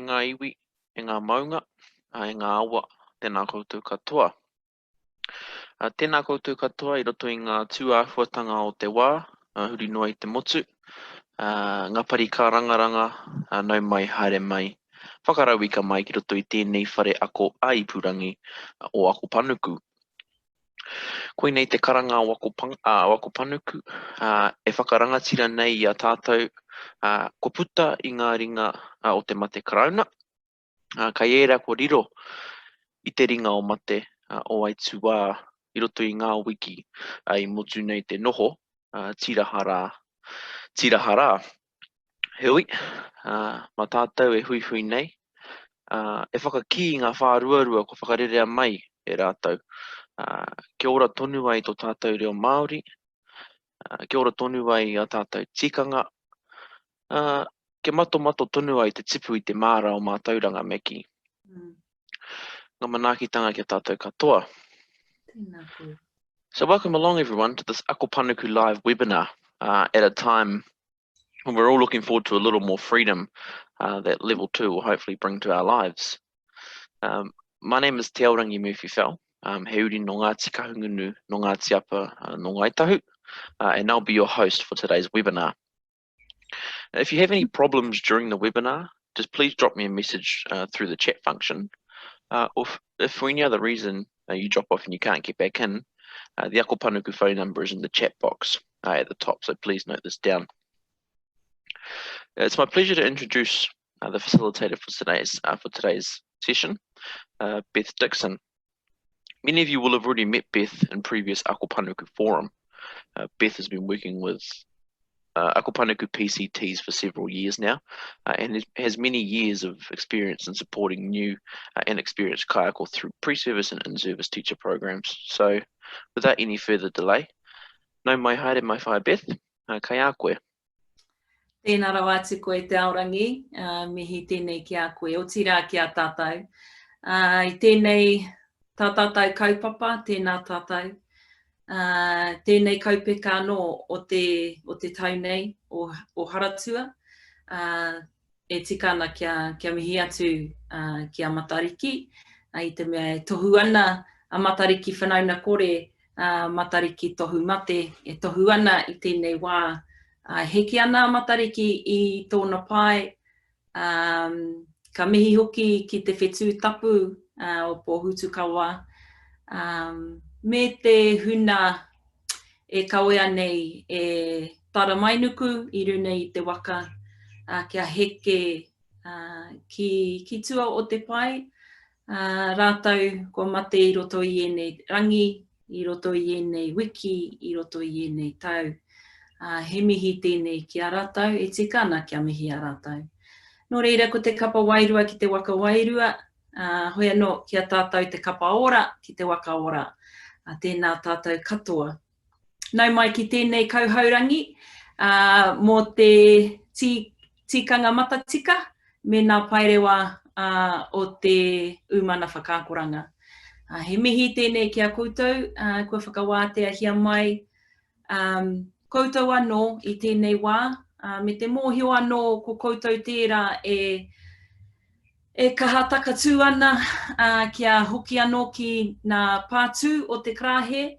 ngā iwi, e ngā maunga, e ngā awa, tēnā koutou katoa. Tēnā koutou katoa I roto I ngā tūāhuatanga o te wā, huri noa I te motu, ngā pari ka rangaranga, nau mai, haere mai, whakarauika mai ki roto I tēnei whare ako aipurangi o ako panuku. Koe nei te karanga o ako panuku, e whakarangatira nei I a tātou ko puta I ngā ringa o te mate karauna, kai era ko riro I te ringa o mate o Aituā I roto I ngā wiki I motu nei te noho, tirahara. Heoi, ma tātou e hui hui nei, e whakaki I ngā whāruarua ko whakarerea mai e rātou. Kia ora tonu ai tō tātou reo Māori, kia ora tonu ai a tātou tikanga, kia mato tonu ai te tipu I te māra o mātauranga meki. Ngā manaakitanga kia tātou katoa. So welcome along everyone to this Ako Panuku live webinar at a time when we're all looking forward to a little more freedom that level 2 will hopefully bring to our lives. My name is Te Aorangi Murphy-Fell, he uri no Ngāti Kahungunu no Ngāti Apa no Ngaitahu, and I'll be your host for today's webinar. If you have any problems during the webinar, just please drop me a message through the chat function. Or if for any other reason you drop off and you can't get back in, the Ako Panuku phone number is in the chat box at the top, so please note this down. It's my pleasure to introduce the facilitator for today's session, Beth Dixon. Many of you will have already met Beth in previous Ako Panuku forum. Beth has been working with Ako Panuku PCTs for several years now, and has many years of experience in supporting new and experienced kayako through pre-service and in-service teacher programs. So, without any further delay, nau mai haere mai whae Beth, kai a koe. Tēnā rau atu koe Te Aorangi, mihi tēnei ki a koe, o tira ki a tātou. I tēnei tā tātou kaupapa, tēnā tātou. Tēnei kaupeka anō o te tau nei o Haratua, e tikana kia mihi atu ki a Matariki, I te mea e tohu ana a Matariki whanauna kore, Matariki tohu mate, e tohu ana I tēnei wā, heki ana Matariki I tōna pai, ka mihi hoki ki te whetū tapu o Pōhutu Kawa, me te huna e kawea nei e tara mainuku I runa I te waka, kia heke ki tua o te pai, rātau ko mate I roto I ēnei rangi, I roto I ēnei wiki, I roto I ēnei tau. He mihi tēnei ki a rātau, e tika ana kia mihi a rātau. Nō reira ko te kapa wairua ki te waka wairua, hoi anō ki a tātou te kapa ora ki te waka ora, tēnā tātou katoa. Nau mai ki tēnei kauhaurangi, mō te tikanga matatika, me nā pairewa o te umana whakākoranga. He mihi tēnei ki a koutou, kua whakawātea hia mai, koutou anō I tēnei wā, me te mōhio anō ko koutou tērā e kaha takatū ana kia hoki anō ki nā pātū o te krahe.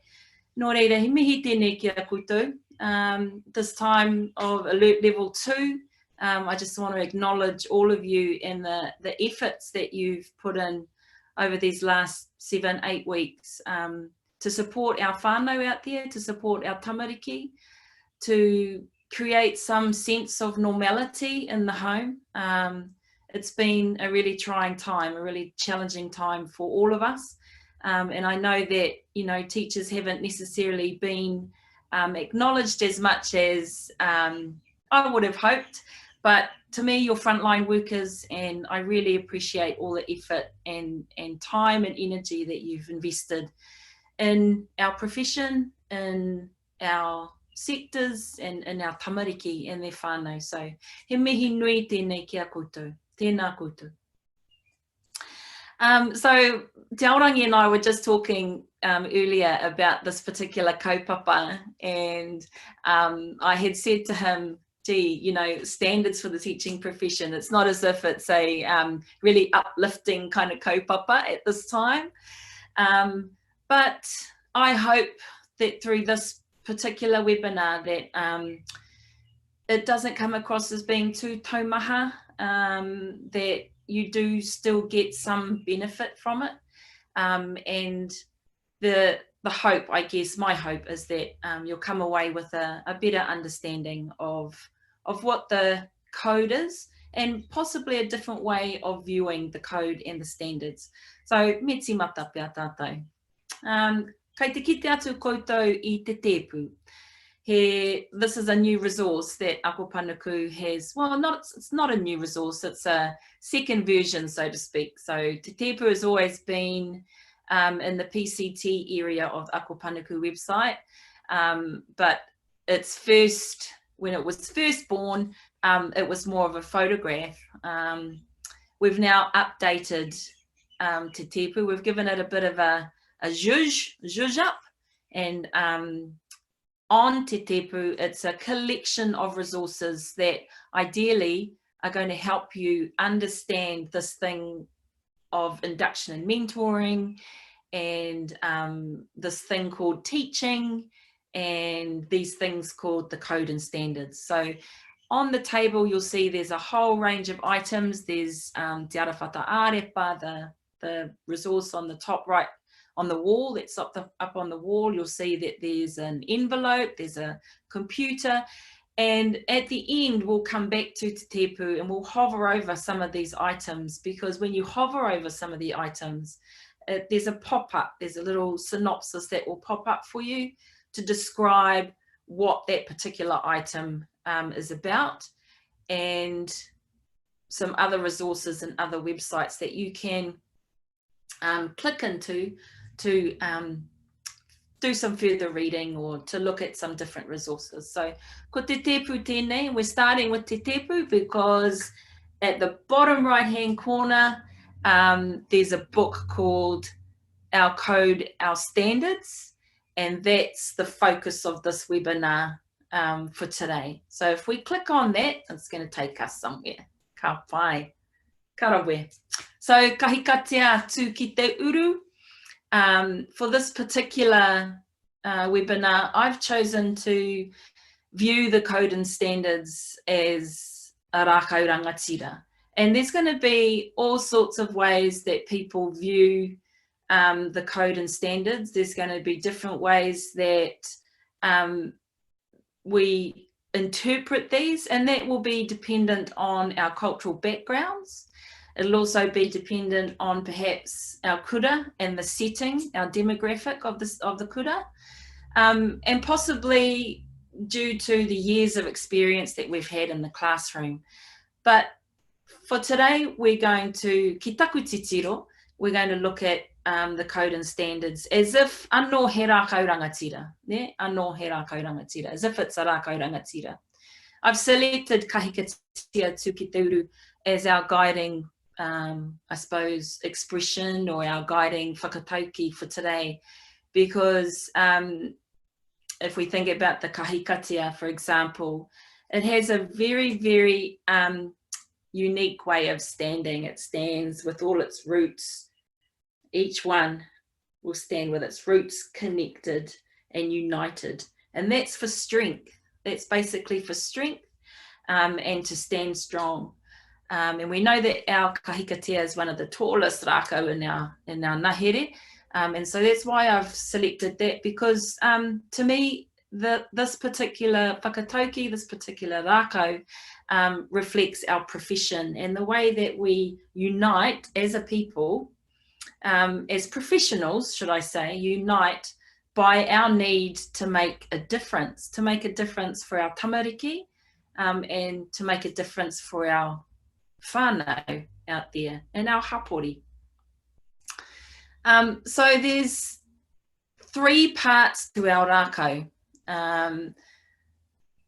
Nō reira, he mihi tēnei ki a koutou. This time of Alert Level 2, I just want to acknowledge all of you and the efforts that you've put in over these last 7-8 weeks to support our whānau out there, to support our tamariki, to create some sense of normality in the home. It's been a really trying time, a really challenging time for all of us. And I know that, teachers haven't necessarily been acknowledged as much as I would have hoped. But to me, you're frontline workers, and I really appreciate all the effort and time and energy that you've invested in our profession, in our sectors, and in our tamariki and their whānau. So, he mihi nui tēnei ki a koutou, tēnā koutou. So, Te Aorangi and I were just talking earlier about this particular kaupapa, and I had said to him, gee, you know, standards for the teaching profession. It's not as if it's a really uplifting kind of kaupapa at this time. But I hope that through this particular webinar that it doesn't come across as being too taumaha, that you do still get some benefit from it. And the hope, I guess, my hope is that you'll come away with a better understanding of what the code is, and possibly a different way of viewing the code and the standards. So, me tīmata pia tātou. Kei te kite atu koutou I te tepu. This is a new resource that Ako Panuku has. Well, it's not a new resource, it's a second version, so to speak. So Te Tepu has always been in the PCT area of the Ako Panuku website, but when it was first born, it was more of a photograph. We've now updated Te Tepu. We've given it a bit of a zhuzh up, and on Te Tepu, it's a collection of resources that ideally are going to help you understand this thing of induction and mentoring, and this thing called teaching, and these things called the code and standards. So on the table, you'll see there's a whole range of items. There's Te Arawhata Arepa, the resource on the top right, on the wall, that's up on the wall. You'll see that there's an envelope, there's a computer, and at the end we'll come back to Te Tepu and we'll hover over some of these items, because when you hover over some of the items, there's a pop-up, there's a little synopsis that will pop up for you to describe what that particular item is about, and some other resources and other websites that you can click into to do some further reading or to look at some different resources. So, ko Te Tepu tēnei, we're starting with Te Tepu because at the bottom right-hand corner, there's a book called Our Code, Our Standards, and that's the focus of this webinar for today. So if we click on that, it's going to take us somewhere. Ka pai, karawe. So, kahikatea atu ki te uru. For this particular webinar, I've chosen to view the code and standards as a rākau rangatira. And there's going to be all sorts of ways that people view the code and standards. There's going to be different ways that we interpret these, and that will be dependent on our cultural backgrounds. It'll also be dependent on perhaps our kura and the setting, our demographic of the kura, and possibly due to the years of experience that we've had in the classroom. But for today, we're going to, ki taku te tiro, we're going to look at the code and standards as if anō he rākau rangatira, ne? Anō he rākau rangatira, as if it's a rākau rangatira. I've selected kahikatea atu ki te uru as our guiding I suppose, expression or our guiding whakatauki for today, because if we think about the kahikatea, for example, it has a very, very unique way of standing. It stands with all its roots. Each one will stand with its roots connected and united. And that's for strength. That's basically for strength and to stand strong. And we know that our kahikatea is one of the tallest rākau in our nahere. And so that's why I've selected that, because to me, this particular whakatauki, this particular rākau, reflects our profession and the way that we unite as a people, as professionals, should I say, unite by our need to make a difference for our tamariki, and to make a difference for our whānau out there and our hapori. So there's three parts to our rākau.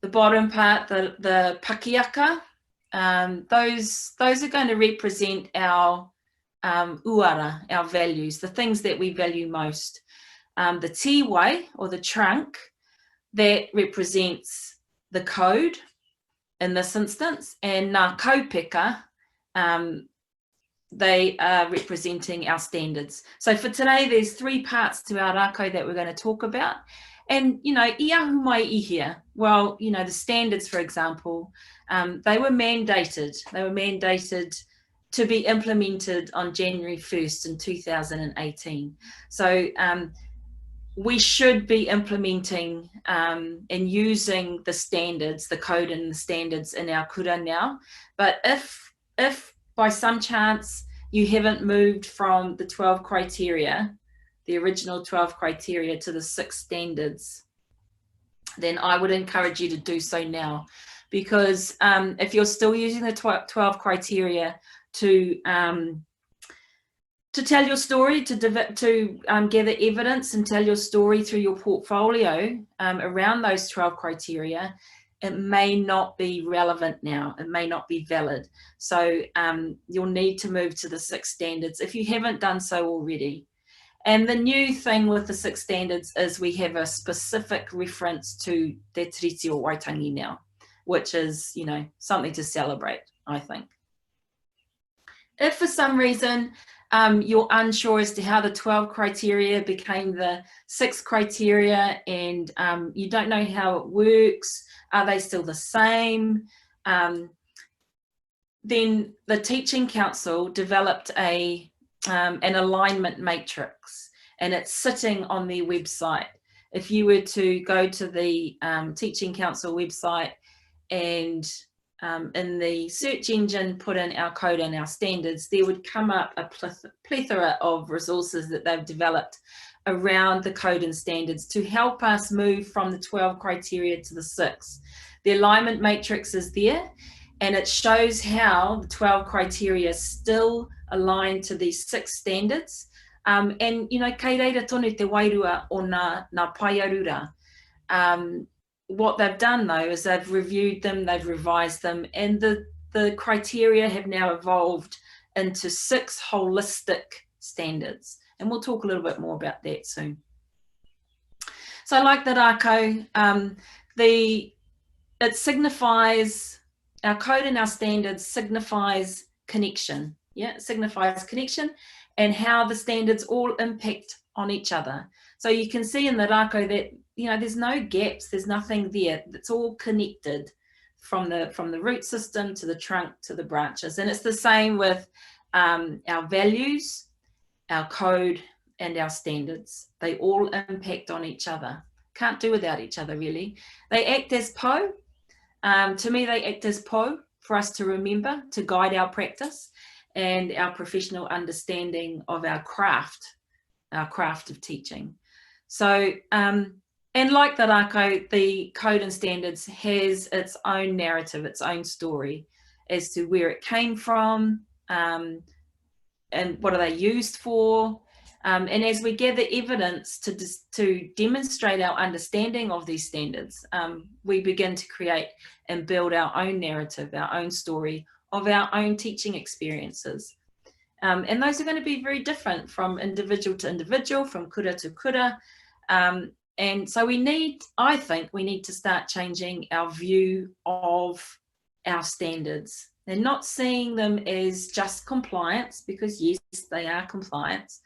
The bottom part, the pakiaka, those are going to represent our uara, our values, the things that we value most. The tiwai, or the trunk, that represents the code, in this instance, and Ngā Kaupeka, they are representing our standards. So for today, there's 3 parts to our rākau that we're going to talk about. And, you know, I ahu mai I here? Well, you know, the standards, for example, they were mandated. They were mandated to be implemented on January 1st in 2018. So we should be implementing and using the standards, the code and the standards in our kura now. But if by some chance you haven't moved from the 12 criteria, the original 12 criteria, to the 6 standards, then I would encourage you to do so now. Because if you're still using the 12 criteria to tell your story, to gather evidence and tell your story through your portfolio around those 12 criteria, it may not be relevant now. It may not be valid. So you'll need to move to the 6 standards if you haven't done so already. And the new thing with the 6 standards is we have a specific reference to Te Tiriti o Waitangi now, which is, you know, something to celebrate, I think. If for some reason you're unsure as to how the 12 criteria became the 6 criteria and you don't know how it works, are they still the same? Then the Teaching Council developed an alignment matrix, and it's sitting on their website. If you were to go to the Teaching Council website and in the search engine put in our code and our standards, there would come up a plethora of resources that they've developed around the code and standards to help us move from the 12 criteria to the 6. The alignment matrix is there, and it shows how the 12 criteria still align to these 6 standards. And, you know, kei reira tonu te wairua o ngā paiarura. What they've done, though, is they've reviewed them, they've revised them, and the criteria have now evolved into 6 holistic standards. And we'll talk a little bit more about that soon. So like the rākau, it signifies, our code and our standards signifies connection. Yeah, it signifies connection and how the standards all impact on each other. So you can see in the rākau that, you know, there's no gaps, there's nothing there. It's all connected from the root system to the trunk to the branches. And it's the same with our values, our code, and our standards. They all impact on each other. Can't do without each other, really. They act as po. To me, they act as po for us to remember, to guide our practice and our professional understanding of our craft of teaching. So, and like the rākau, the code and standards has its own narrative, its own story as to where it came from, and what are they used for. And as we gather evidence to demonstrate our understanding of these standards, we begin to create and build our own narrative, our own story of our own teaching experiences. And those are going to be very different from individual to individual, from kura to kura. And so I think we need to start changing our view of our standards. They're not seeing them as just compliance, because yes, they are compliance,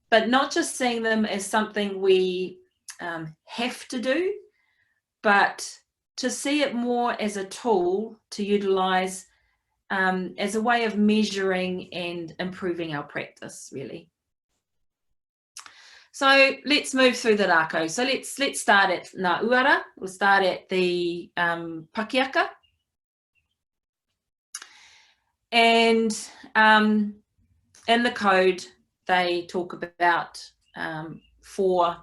but not just seeing them as something we have to do, but to see it more as a tool to utilize as a way of measuring and improving our practice, really. So let's move through the rākau. So let's start at Ngā Uara. We'll start at the Pakiaka. And in the code, they talk about 4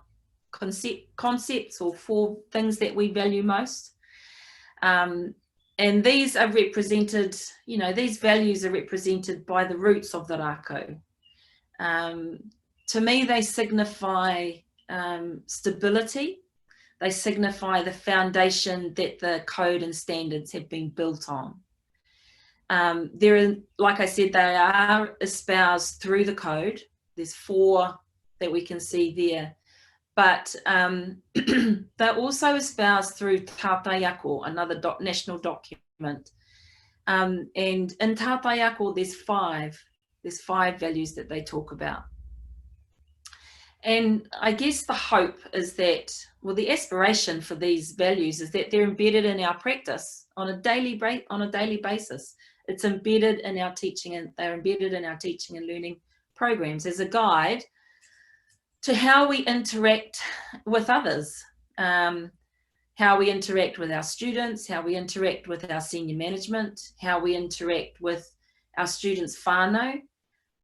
concepts or 4 things that we value most. And these are represented, you know, these values are represented by the roots of the rākau. To me, they signify stability. They signify the foundation that the code and standards have been built on. Like I said, they are espoused through the code. There's 4 that we can see there. But they're also espoused through Tātai Ako, another national document. management. And in Tātai Ako, there's five values that they talk about. And I guess the hope is that, well, the aspiration for these values is that they're embedded in our practice on a daily basis. It's embedded in our teaching, and they're embedded in our teaching and learning programs as a guide to how we interact with others, how we interact with our students, how we interact with our senior management, how we interact with our students' whānau,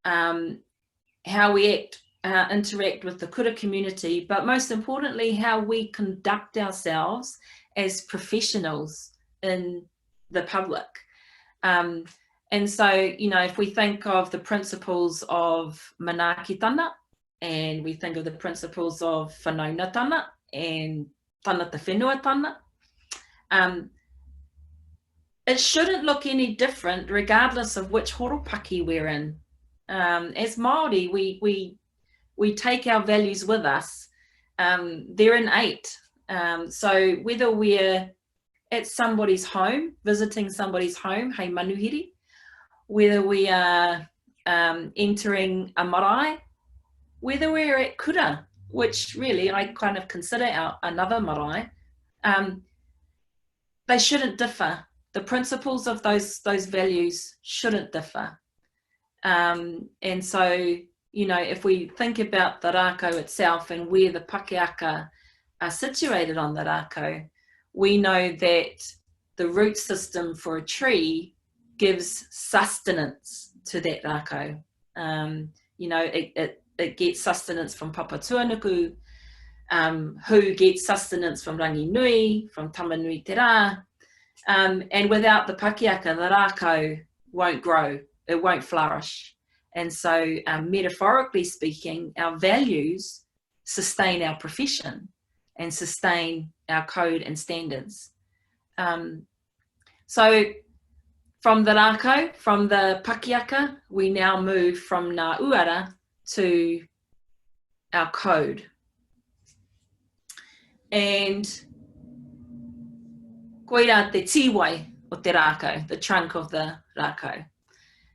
how we interact with the kura community, but most importantly, how we conduct ourselves as professionals in the public. And so, you know, if we think of the principles of manaakitanga, and we think of the principles of whanaunatanga and tanata whenuatanga, it shouldn't look any different regardless of which horopaki we're in. As Māori, we take our values with us. They're innate. So whether we're at somebody's home, visiting somebody's home, hei manuhiri, whether we are entering a marae, whether we're at kura, which really I kind of consider another marae, they shouldn't differ. The principles of those values shouldn't differ. And so, you know, if we think about the rākau itself and where the pakeaka are situated on the rākau, we know that the root system for a tree gives sustenance to that rākau. You know, it gets sustenance from Papa Tuanuku, who gets sustenance from Ranginui, from Tamanui Te Rā. And without the pakeaka, the rākau won't grow, it won't flourish. And so, metaphorically speaking, our values sustain our profession and sustain our code and standards. So from the rākau, from the pakeaka, we now move from ngā uara to our code. And koira te tiwai o te rākau, the trunk of the rākau.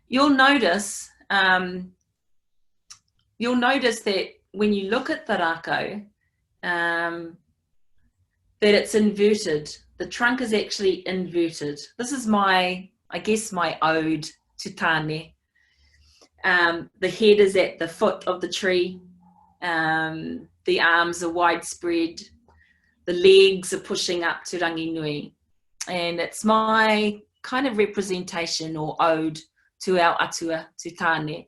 You'll notice that when you look at the rākau, that it's inverted. The trunk is actually inverted. This is my ode to tāne. The head is at the foot of the tree. The arms are widespread. The legs are pushing up to Ranginui. And it's my kind of representation or ode to our atua, to tāne.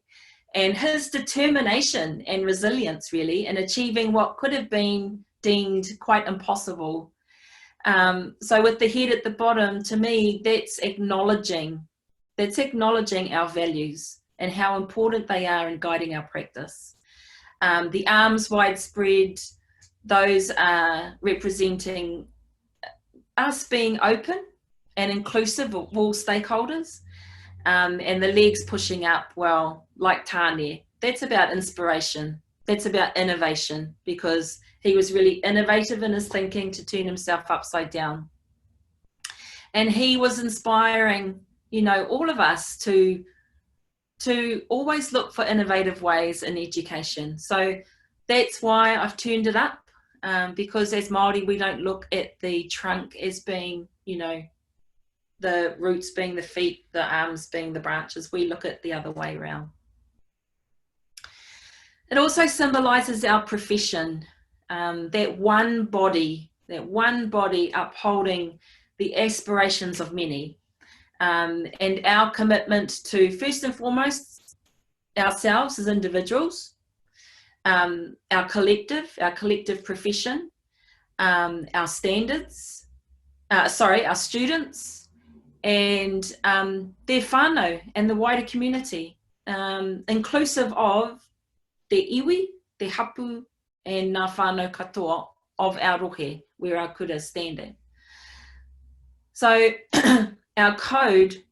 And his determination and resilience, really, in achieving what could have been deemed quite impossible. So with the head at the bottom, to me, that's acknowledging our values and how important they are in guiding our practice. The arms widespread, those are representing us being open and inclusive of all stakeholders. And the legs pushing up, well, like tāne, that's about inspiration. That's about innovation, because he was really innovative in his thinking to turn himself upside down. And he was inspiring, you know, all of us to always look for innovative ways in education. So that's why I've turned it up, because as Māori, we don't look at the trunk as being, you know, the roots being the feet, the arms being the branches. We look at the other way around. It also symbolizes our profession, that one body upholding the aspirations of many, and our commitment to, first and foremost, ourselves as individuals, our collective profession, our standards, our students, and their whānau and the wider community, inclusive of te iwi, te hapu, and ngā whānau katoa of our rohe, where our kura is standing. So our code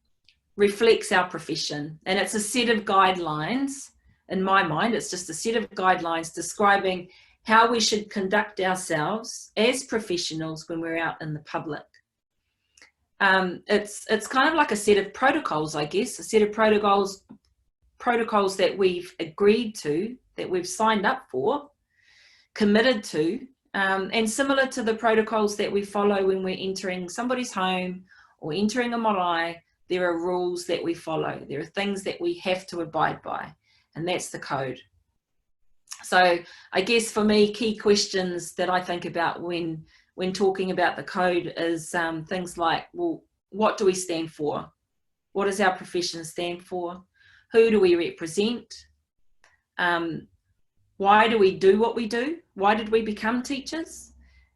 reflects our profession, and it's a set of guidelines. In my mind, it's just a set of guidelines describing how we should conduct ourselves as professionals when we're out in the public. it's kind of like a set of protocols, I guess, a set of protocols that we've agreed to, that we've signed up for, committed to, and similar to the protocols that we follow when we're entering somebody's home or entering a marae. There are rules that we follow. There are things that we have to abide by, and that's the code. So I guess for me, key questions that I think about when talking about the code is things like, well, what do we stand for? What does our profession stand for? Who do we represent? Why do we do what we do? Why did we become teachers?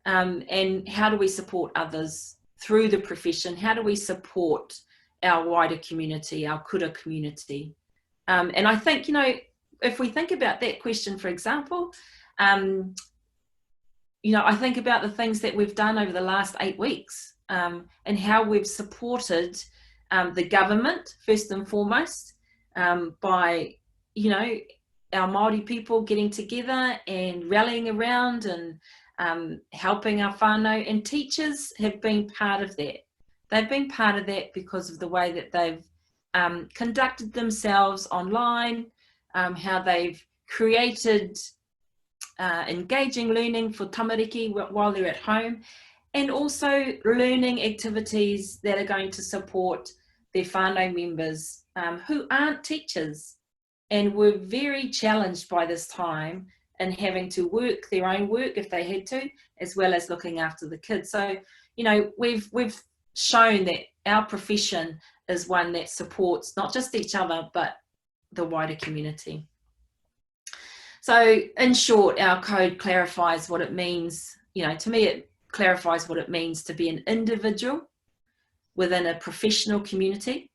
And how do we support others through the profession? How do we support our wider community, our kura community? And I think, you know, if we think about that question, for example, you know, I think about the things that we've done over the last 8 weeks, and how we've supported the government, first and foremost, by, you know, our Māori people getting together and rallying around and helping our whānau, and teachers have been part of that. They've been part of that because of the way that they've conducted themselves online, how they've created engaging learning for tamariki while they're at home, and also learning activities that are going to support their whānau members who aren't teachers and were very challenged by this time in having to work their own work if they had to, as well as looking after the kids. So, you know, we've shown that our profession is one that supports not just each other, but the wider community. So in short, our code clarifies what it means, you know, to me it clarifies what it means to be an individual within a professional community,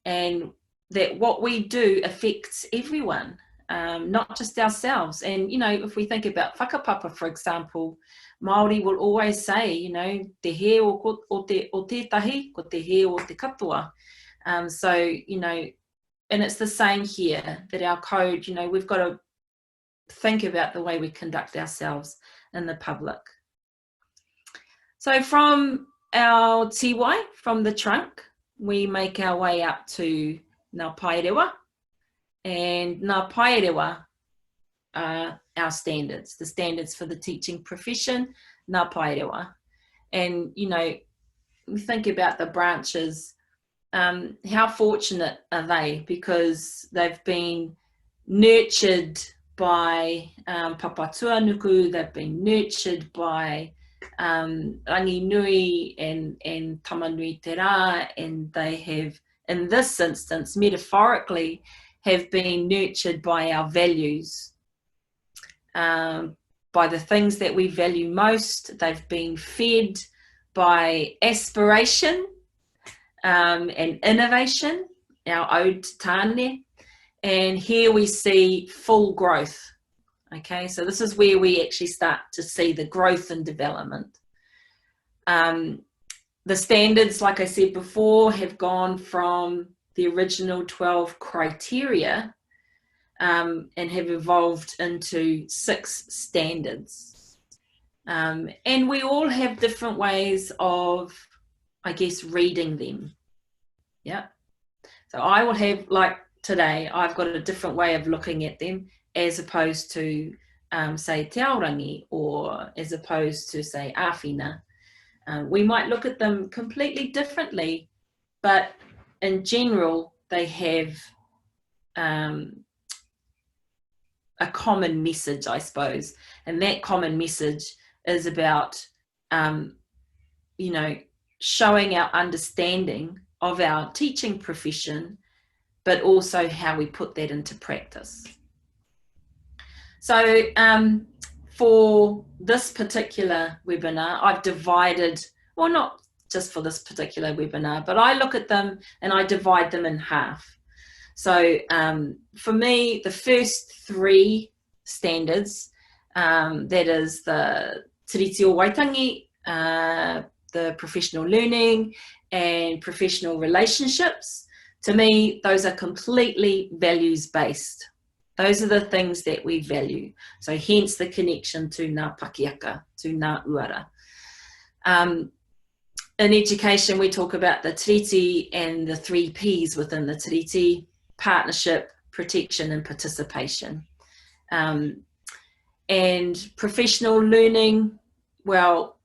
and that what we do affects everyone, not just ourselves. And, you know, if we think about whakapapa, for example, Māori will always say, you know, te he o tētahi, ko te he o te katoa. So, you know, and it's the same here, that our code, you know, we've got to think about the way we conduct ourselves in the public. So from our tiwai, from the trunk, we make our way up to Ngā Paerewa, and Ngā Paerewa are our standards, the standards for the teaching profession, Ngā Paerewa. And, you know, we think about the branches, how fortunate are they, because they've been nurtured by Papa Tuanuku, they've been nurtured by Rangi Nui and Tamanui Te Rā, and they have, in this instance, metaphorically, have been nurtured by our values, by the things that we value most. They've been fed by aspiration and innovation, our ode to tāne. And here we see full growth. Okay, so this is where we actually start to see the growth and development. The standards, like I said before, have gone from the original 12 criteria and have evolved into 6 standards. And we all have different ways of, I guess, reading them. Yeah. So I will have, like today, I've got a different way of looking at them as opposed to, say, Te Aorangi, or as opposed to, say, Āwhina. We might look at them completely differently, but in general, they have a common message, I suppose. And that common message is about, you know, showing our understanding of our teaching profession, but also how we put that into practice. So for this particular webinar, I've divided, well, not just for this particular webinar, but I look at them and I divide them in half. So for me, the first 3 standards, that is the Tiriti o Waitangi, the professional learning and professional relationships, to me, those are completely values-based. Those are the things that we value. So hence the connection to Ngā Pakiaka, to Ngā Uara. in education, we talk about the tiriti and the 3 Ps within the tiriti: partnership, protection, and participation. And professional learning, well,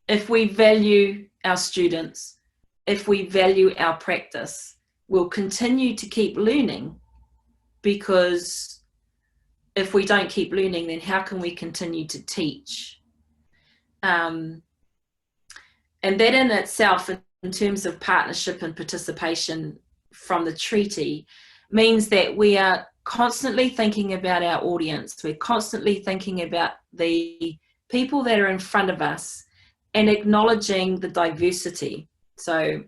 if we value our students, if we value our practice, we'll continue to keep learning, because if we don't keep learning, then how can we continue to teach? And that in itself, in terms of partnership and participation from the treaty, means that we are constantly thinking about our audience. We're constantly thinking about the people that are in front of us and acknowledging the diversity. So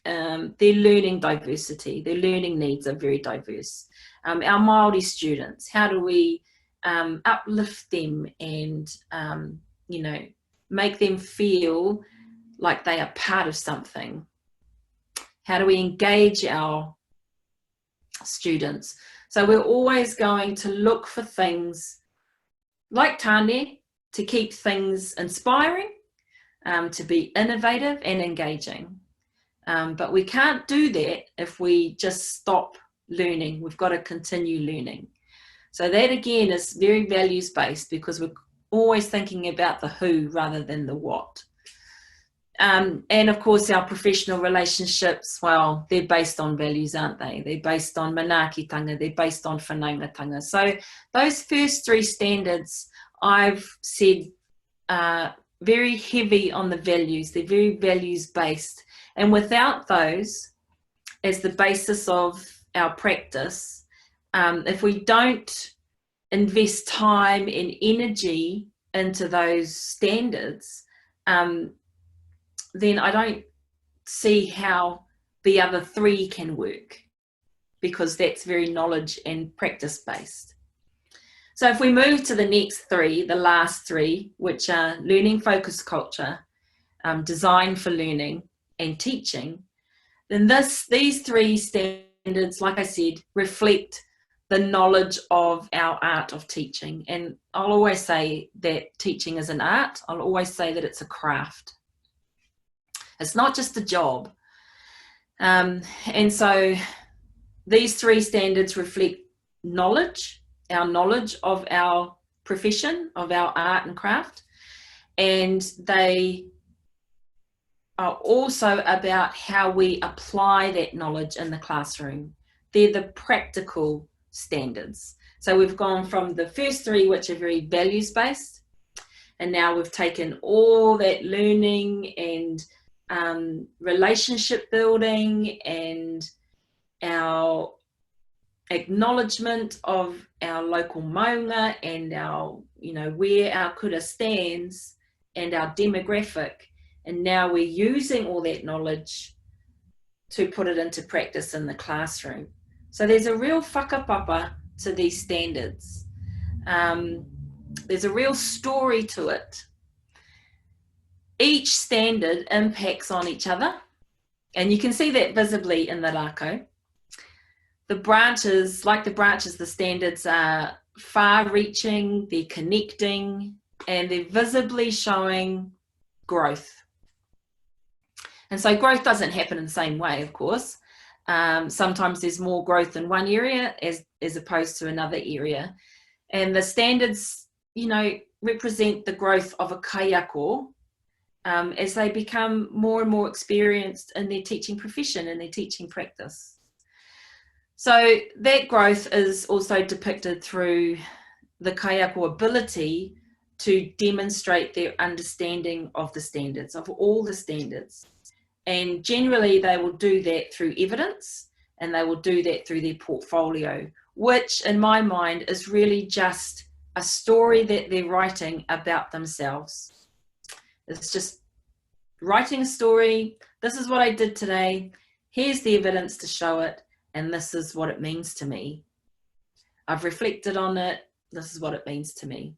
their learning diversity, their learning needs are very diverse. Our Māori students, how do we uplift them and, you know, make them feel like they are part of something? How do we engage our students? So we're always going to look for things like Tāne to keep things inspiring, to be innovative and engaging. But we can't do that if we just stop learning. We've got to continue learning. So that again is very values-based, because we're always thinking about the who rather than the what. And of course, our professional relationships, well, they're based on values, aren't they? They're based on manaakitanga, they're based on whanaungatanga. So those first 3 standards, I've said, very heavy on the values. They're very values-based. And without those as the basis of our practice, if we don't invest time and energy into those standards, then I don't see how the other 3 can work, because that's very knowledge and practice based. So if we move to the next 3, the last 3, which are learning focused culture, design for learning, and teaching, then these 3 standards, like I said, reflect the knowledge of our art of teaching. And I'll always say that teaching is an art. I'll always say that it's a craft. It's not just a job. And so these 3 standards reflect knowledge, our knowledge of our profession, of our art and craft. And they are also about how we apply that knowledge in the classroom. They're the practical standards. So we've gone from the first 3, which are very values-based, and now we've taken all that learning and relationship building and our acknowledgement of our local maunga and our, you know, where our kura stands and our demographic, and now we're using all that knowledge to put it into practice in the classroom. So there's a real whakapapa to these standards. There's a real story to it. Each standard impacts on each other, and you can see that visibly in the rākau. The branches, like the branches, the standards are far-reaching, they're connecting, and they're visibly showing growth. And so growth doesn't happen in the same way, of course. Sometimes there's more growth in one area as opposed to another area. And the standards, you know, represent the growth of a kaiako as they become more and more experienced in their teaching profession and their teaching practice. So that growth is also depicted through the kaiako ability to demonstrate their understanding of the standards, of all the standards. And generally they will do that through evidence, and they will do that through their portfolio, which in my mind is really just a story that they're writing about themselves. It's just writing a story. This is what I did today. Here's the evidence to show it. And this is what it means to me. I've reflected on it. This is what it means to me.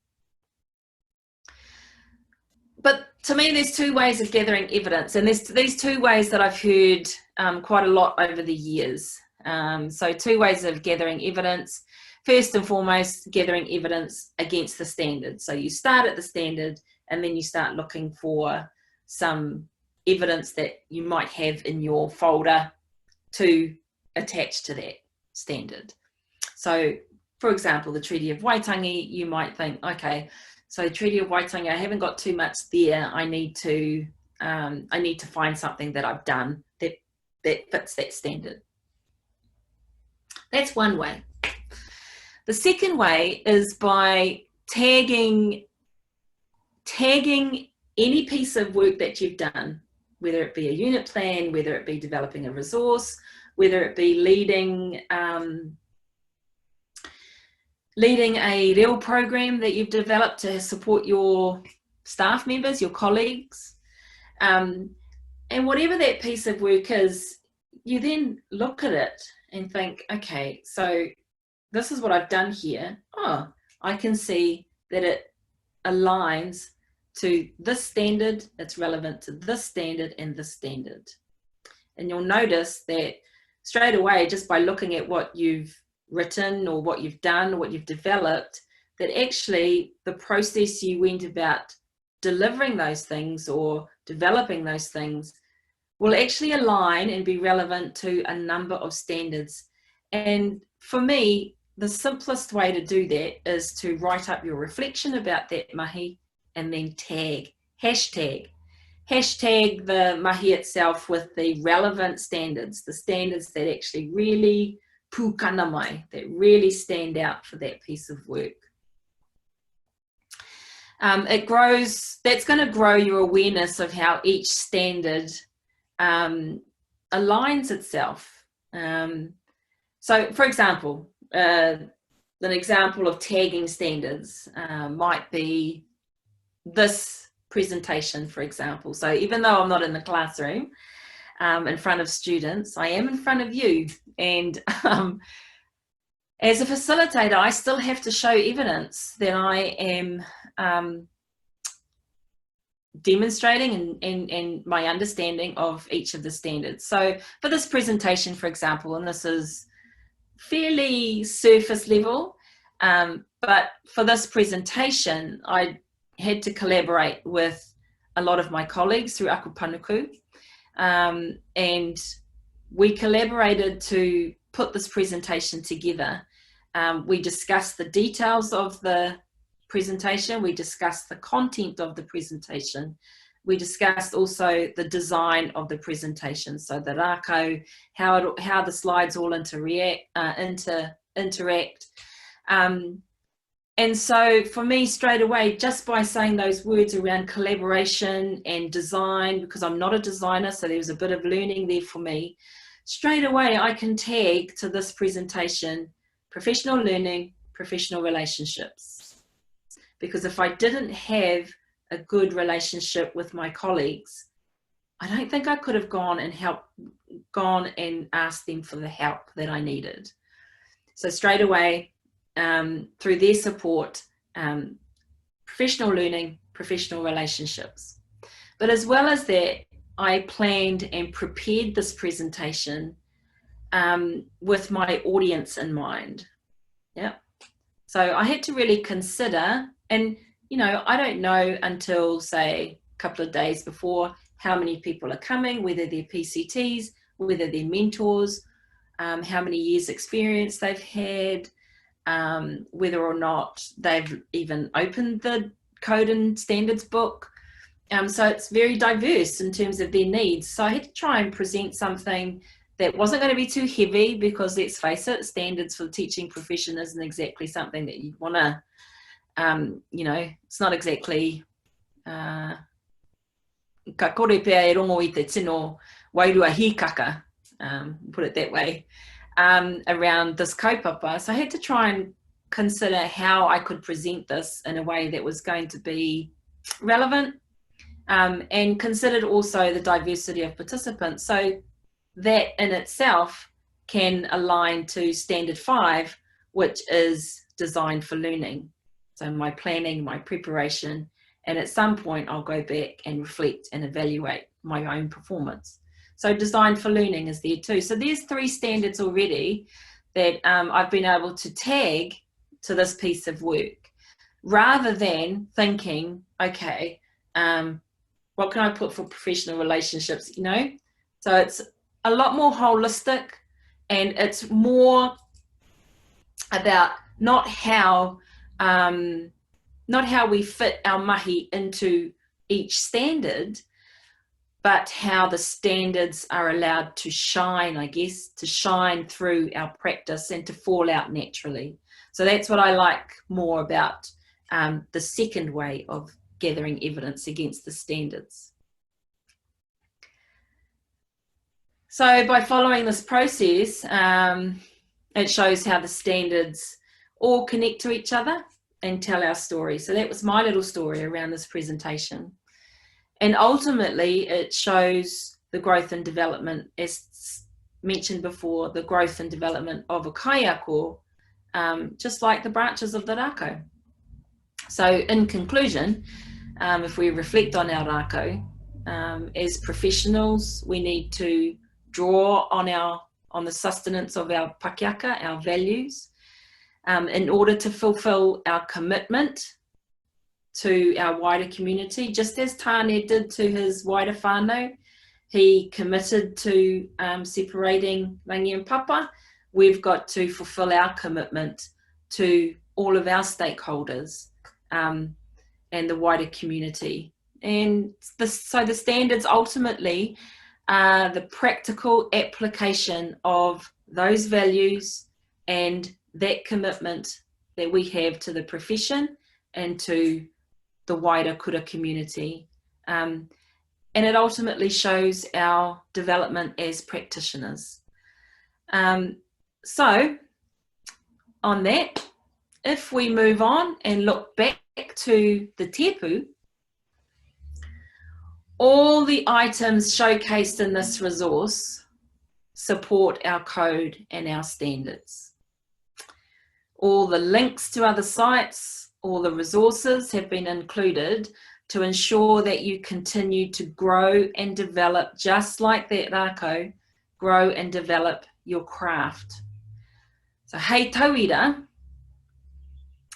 But to me, there's 2 ways of gathering evidence. And there's these 2 ways that I've heard quite a lot over the years. So 2 ways of gathering evidence. First and foremost, gathering evidence against the standard. So you start at the standard, and then you start looking for some evidence that you might have in your folder to attach to that standard. So, for example, the Treaty of Waitangi, you might think, okay, so Treaty of Waitangi, I haven't got too much there. I need to find something that I've done that fits that standard. That's one way. The second way is by tagging any piece of work that you've done, whether it be a unit plan, whether it be developing a resource, whether it be leading a real program that you've developed to support your staff members, your colleagues, and whatever that piece of work is, you then look at it and think, okay, so this is what I've done here. Oh, I can see that it aligns to this standard, it's relevant to this standard and this standard. And you'll notice that straight away, just by looking at what you've written or what you've done or what you've developed, that actually the process you went about delivering those things or developing those things will actually align and be relevant to a number of standards. And for me, the simplest way to do that is to write up your reflection about that mahi and then hashtag the mahi itself with the relevant standards, the standards that actually really pūkana mai, that really stand out for that piece of work. That's going to grow your awareness of how each standard aligns itself. So, for example, an example of tagging standards might be this presentation, for example. So even though I'm not in the classroom in front of students, I am in front of you. And as a facilitator, I still have to show evidence that I am demonstrating and my understanding of each of the standards. So for this presentation, for example, and this is fairly surface level, but for this presentation, I had to collaborate with a lot of my colleagues through Aku Panuku, and we collaborated to put this presentation together. We discussed the details of the presentation, we discussed the content of the presentation, we discussed also the design of the presentation, so the rākau, how the slides all interact. And so for me, straight away, just by saying those words around collaboration and design, because I'm not a designer, so there was a bit of learning there for me, straight away I can tag to this presentation professional learning, professional relationships. Because if I didn't have a good relationship with my colleagues, I don't think I could have gone and asked them for the help that I needed. So straight away, through their support, professional learning, professional relationships. But as well as that, I planned and prepared this presentation with my audience in mind. Yeah. So I had to really consider, and you know, I don't know until say a couple of days before how many people are coming, whether they're PCTs, whether they're mentors, how many years experience they've had, whether or not they've even opened the code and standards book. So it's very diverse in terms of their needs. So I had to try and present something that wasn't going to be too heavy, because let's face it, standards for the teaching profession isn't exactly something that you want to, you know, it's not exactly ka kore pea e rongo I te tino wairua hikaka, put it that way, around this kaupapa. So I had to try and consider how I could present this in a way that was going to be relevant, and considered also the diversity of participants. So that in itself can align to Standard 5, which is designed for learning. So my planning, my preparation, and at some point I'll go back and reflect and evaluate my own performance. So designed for learning is there too. So there's 3 standards already that I've been able to tag to this piece of work, rather than thinking, okay, what can I put for professional relationships, you know? So it's a lot more holistic, and it's more about not how we fit our mahi into each standard, but how the standards are allowed to shine, I guess, to shine through our practice and to fall out naturally. So that's what I like more about the second way of gathering evidence against the standards. So by following this process, it shows how the standards all connect to each other and tell our story. So that was my little story around this presentation. And ultimately, it shows the growth and development, as mentioned before, the growth and development of a kaiako, just like the branches of the rako. So in conclusion, if we reflect on our rako, as professionals, we need to draw on the sustenance of our pakiaka, our values, in order to fulfill our commitment to our wider community. Just as Tāne did to his wider whānau, he committed to separating rangi and papa. We've got to fulfill our commitment to all of our stakeholders and the wider community. And so the standards ultimately are the practical application of those values and that commitment that we have to the profession and to the wider kura community. And it ultimately shows our development as practitioners. So on that, if we move on and look back to the tepu, all the items showcased in this resource support our code and our standards. All the links to other sites, all the resources have been included to ensure that you continue to grow and develop, just like that rako, grow and develop your craft. So hei tauira,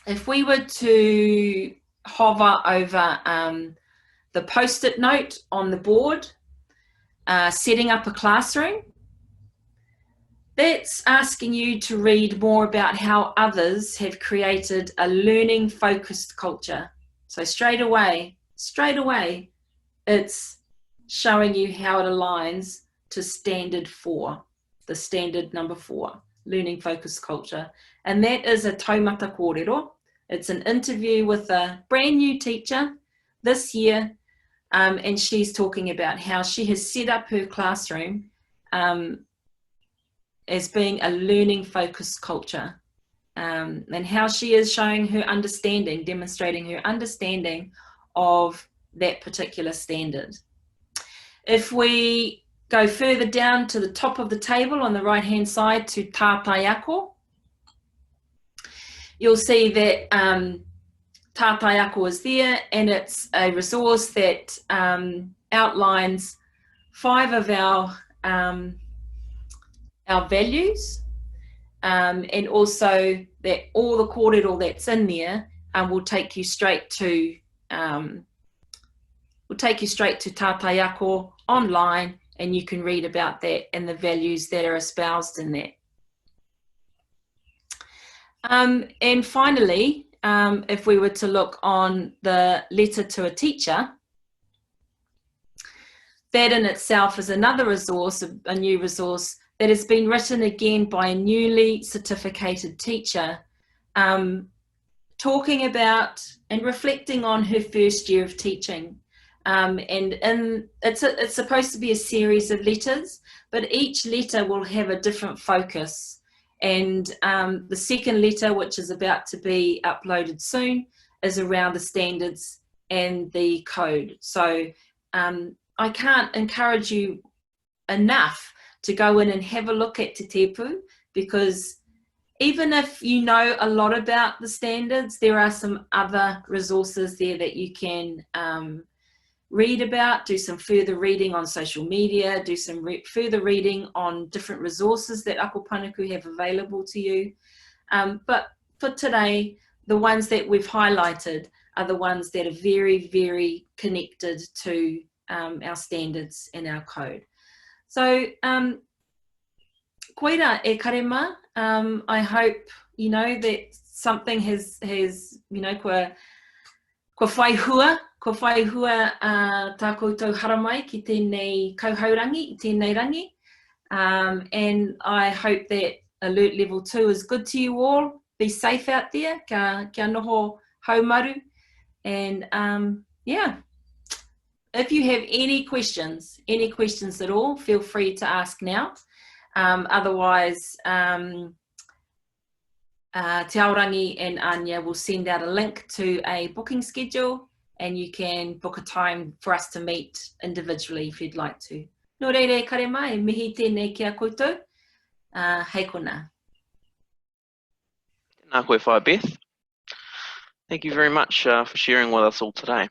if we were to hover over the post-it note on the board, setting up a classroom, that's asking you to read more about how others have created a learning-focused culture. So straight away, it's showing you how it aligns to standard 4, the standard number 4, learning-focused culture. And that is a taumata kōrero. It's an interview with a brand new teacher this year, and she's talking about how she has set up her classroom as being a learning-focused culture, and how she is showing her understanding, demonstrating her understanding of that particular standard. If we go further down to the top of the table on the right-hand side to tātai-ako, you'll see that tātai-ako is there, and it's a resource that outlines 5 of our values, and also that all the kōrero that's in there will take you straight to tātai-ako online, and you can read about that and the values that are espoused in that. And finally, if we were to look on the letter to a teacher, that in itself is another resource, a new resource that has been written again by a newly certificated teacher, talking about and reflecting on her first year of teaching. And it's supposed to be a series of letters, but each letter will have a different focus. And the second letter, which is about to be uploaded soon, is around the standards and the code. So I can't encourage you enough to go in and have a look at Te Tepu, because even if you know a lot about the standards, there are some other resources there that you can read about, do some further reading on social media, do some further reading on different resources that Ako Panuku have available to you. But for today, the ones that we've highlighted are the ones that are very, very connected to our standards and our code. So, koira e karema, I hope, you know, that something has kua whaihua tā koutou haramai ki tēnei kauhaurangi, i tēnei rangi. And I hope that Alert Level 2 is good to you all. Be safe out there, kia noho haumaru. And yeah, if you have any questions at all, feel free to ask now. Otherwise, Te Aorangi and Anya will send out a link to a booking schedule, and you can book a time for us to meet individually if you'd like to. Nō reire, kare mai, mihi tēnei kia koutou. Hei kona. Tēnā koe whae Beth. Thank you very much for sharing with us all today.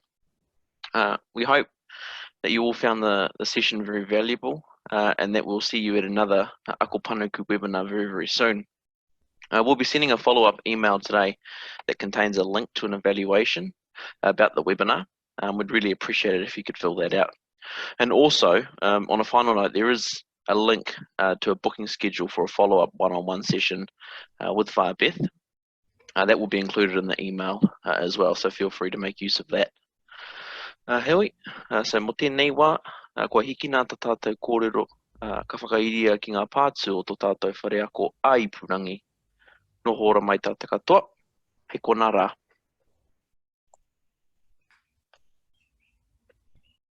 We hope that you all found the session very valuable and that we'll see you at another Ako Panuku webinar very, very soon. We'll be sending a follow-up email today that contains a link to an evaluation about the webinar. We'd really appreciate it if you could fill that out. And also, on a final note, there is a link to a booking schedule for a follow-up one-on-one session with Whae Beth. That will be included in the email as well, so feel free to make use of that. Heoi, so mo tēnei wā, kua hiki nā tā tātou kōrero ka whakairia ki ngā pātū o tō tātou whare ako ai purangi. Noho ora mai tā te katoa, hei kona rā.